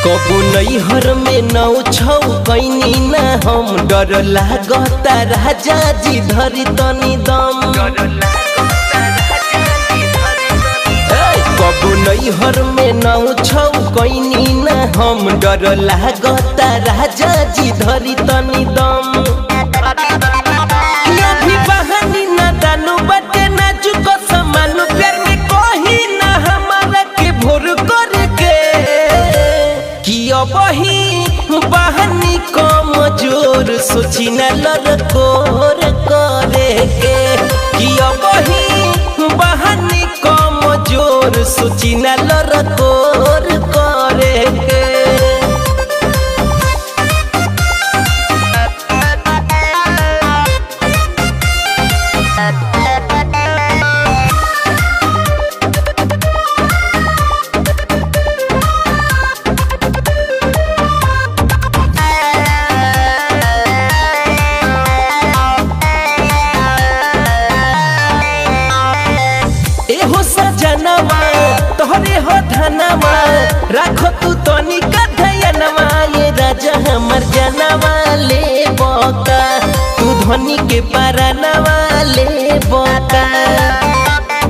कबू नैहर में नौ छौ कैनी न हम डर लागता राजा जी धरी तनी दम। कबू नैहर में नौ छौ कैनी न हम डर लागता राजा जी धरी तनी दम। अभी बहानी न दानु बटे नाजुक समानु प्यार में कही न हमारा के भोर करके बही बहानी कम जोर सोची न लड़कोर करे के किया बही बहानी कम जोर सोची न लड़कोर करे के। तोहरे हो धनवा राखो तू तनी का धयनवा ये राजा हमर जनवा ले बोका तू धनी के पारनवा ले बोका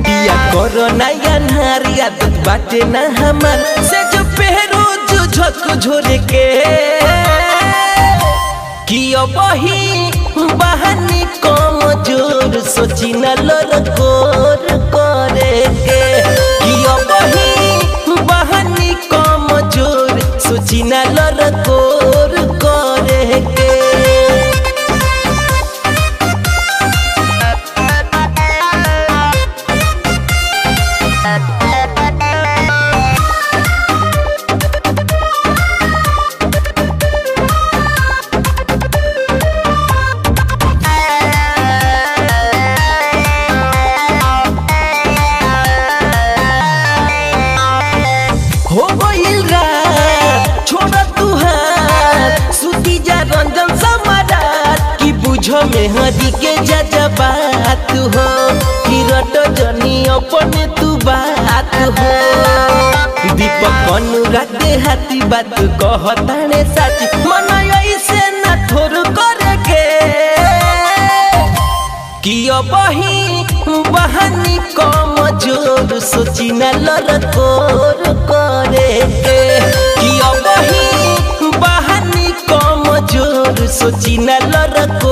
दिया करो नया नारिया दूध बाटे न हमर से जो पहरो जो झक झोरे के किया बही बहानी कम जोर सोची न लड़कोर करे के किया बही बहानी कम जोर सोची न लड़कोर करे के। हो गइल रात छोड़ तू हाथ सुती जा रंजन समारात की बुझो में हदी के जज्बात हो कि रट जनी अपने तू बात हो। दीपक अनुराग दे हाथी बात कहताने साची मन ऐसे न थोर करे के किया बही बहानी कम जोर सोची न लड़कोर करे के किया बही बहानी कम जोर सोची न लड़कोर